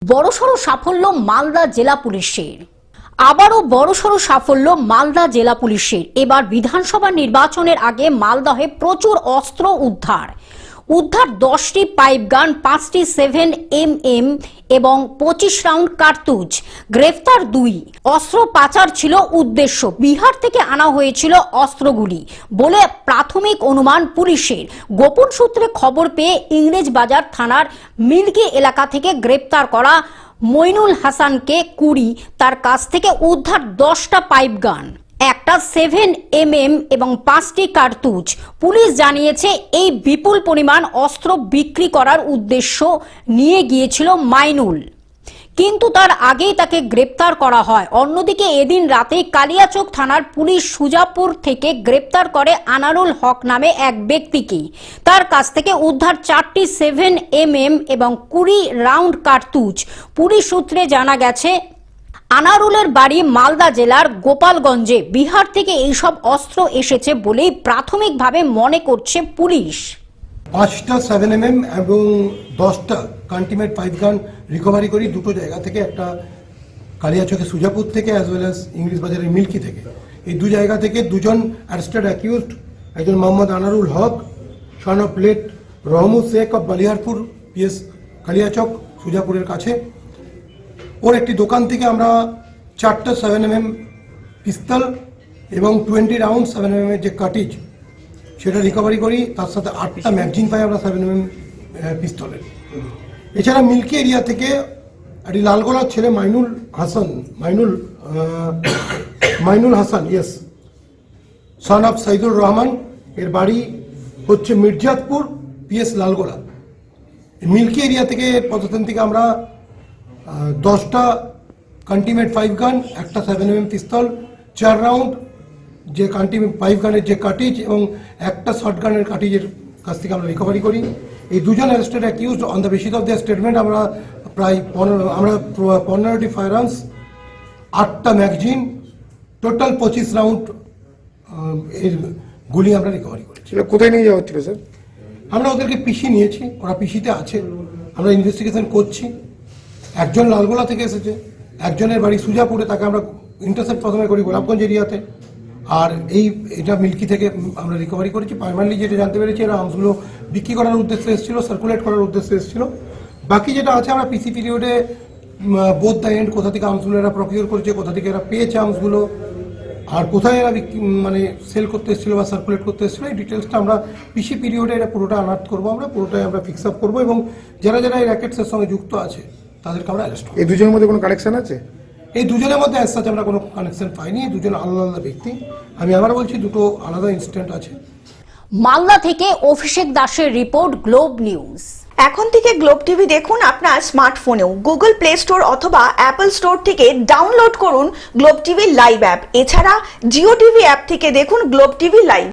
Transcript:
বড়সড় সাফল্য মালদা জেলা পুলিশের। আবারও বড়সড় সাফল্য মালদা জেলা পুলিশের। এবার বিধানসভা নির্বাচনের আগে মালদহে প্রচুর অস্ত্র উদ্ধার 10টি পাইপ গান, 5টি 7mm এবং 25 রাউন্ড কার্তুজ। গ্রেফতার 2। অস্ত্র পাচার ছিল উদ্দেশ্য। বিহার থেকে আনা হয়েছিল অস্ত্রগুলি বলে প্রাথমিক অনুমান পুলিশের। গোপন সূত্রে খবর পেয়ে ইংরেজবাজার থানার মিল্কি এলাকা থেকে গ্রেফতার করা মইনুল হাসানকে 20, তার কাছ থেকে উদ্ধার 10টা পাইপ গান, একটা 7mm এবং 5টি কার্তুজ। পুলিশ জানিয়েছে এই বিপুল পরিমাণ অস্ত্র বিক্রি করার উদ্দেশ্য নিয়ে গিয়েছিল মাইনুল, কিন্তু তার আগেই তাকে গ্রেপ্তার করা হয়। অন্যদিকে এদিন রাতে কালিয়াচক থানার পুলিশ সুজাপুর থেকে গ্রেপ্তার করে আনারুল হক নামে এক ব্যক্তিকে। তার কাছ থেকে উদ্ধার 4টি 7mm এবং 20 রাউন্ড কার্তুজ। পুলিশ সূত্রে জানা গেছে আনারুলের বাড়ি মালদা জেলার গোপালগঞ্জে। বিহার থেকে এইসব অস্ত্র এসেছে বলেই প্রাথমিকভাবে মনে করছে পুলিশ। 5টা 7mm এবং 10টা কান্টিমেট পাইপ গান রিকভারি করি দুটো জায়গা থেকে, একটা কালিয়াচকে সুজাপুর থেকে অ্যাজ ওয়েল অ্যাজ ইংলিশ বাজারের মিল্কি থেকে। এই দু জায়গা থেকে দুজন অ্যারেস্টেড অ্যাকিউজড, একজন Mohammad Anarul Haque son of late Rahmud Sheikh of Baliharpur PS Kaliachak সুজাপুরের কাছে। ওর একটি দোকান থেকে আমরা 4টা 7mm পিস্তল এবং 20 রাউন্ড 7mm এর যে কাটিজ সেটা রিকভারি করি। তার সাথে 8টা ম্যাগজিন পাই আমরা 7mm পিস্তলের। এছাড়া মিল্কি এরিয়া থেকে একটি লালগোলার ছেলে Mainul Hasan yes son of Saidur Rahman, এর বাড়ি হচ্ছে মির্জাতপুর পিএস লালগোলা। মিল্কি এরিয়া থেকে পদার্থন থেকে আমরা 10টা কান্টিমেট 5 গান, একটা 7mm পিস্তল, 4 রাউন্ড যে কান্টিমেট 5 গানের যে কাটিজ এবং একটা শর্ট গানের কাটিজের কাছ থেকে আমরা রিকভারি করি। এই দুজন arrested accused on the basis of their statement আমরা প্রায় 15টি ফায়ার আর্মস, 8টা ম্যাগজিন, টোটাল 25 রাউন্ড এর গুলি আমরা রিকভারি করি। কোথায় নিয়ে যাওয়া হচ্ছিল স্যার? আমরা ওদেরকে পিসি নিয়েছি, ওরা পিসিতে আছে, আমরা ইনভেস্টিগেশন করছি। একজন লালগোলা থেকে এসেছে, একজনের বাড়ি সুজাপুরে, তাকে আমরা ইন্টারসেপ্ট প্রথমে করি গোলাপগঞ্জ এরিয়াতে, আর এটা মিল্কি থেকে আমরা রিকভারি করেছি। প্রাইমারিলি যেটা জানতে পেরেছি এরা আর্মসগুলো বিক্রি করার উদ্দেশ্যে এসেছিল, সার্কুলেট করার উদ্দেশ্যে এসেছিল। বাকি যেটা আছে আমরা পিসি পিরিয়ডে বোথ দ্য এন্ড কোথা থেকে আর্মসগুলো এরা প্রকিউর করেছে, কোথা থেকে এরা পেয়েছে আর্মসগুলো, আর কোথায় এরা মানে সেল করতে এসেছিলো বা সার্কুলেট করতে এসেছিলো, এই ডিটেলসটা আমরা পিসি পিরিয়ডে এটা পুরোটা আনার্ট করবো, আমরা পুরোটাই আমরা ফিক্স আপ করবো এবং যারা যারা এই র্যাকেটসের সঙ্গে যুক্ত আছে তাদেরকে আমরা অ্যারেস্ট করবো। এই দুজনের মধ্যে কোনো কানেকশন আছে? এই দুজনের মধ্যে অ্যাজ সাচ আমরা কোনো কানেকশন পাইনি। এই দুজন আলাদা আলাদা ব্যক্তি। আমি আবার বলছি দুটো আলাদা ইনসিডেন্ট আছে। মালদা থেকে অভিষেক দাসের রিপোর্ট, গ্লোব নিউজ। এখন থেকে গ্লোব টিভি দেখুন আপনার স্মার্টফোনেও। গুগল প্লে স্টোর অথবা অ্যাপল স্টোর থেকে ডাউনলোড করুন গ্লোব টিভি লাইভ অ্যাপ। এছাড়া জিও টিভি অ্যাপ থেকে দেখুন গ্লোব টিভি লাইভ।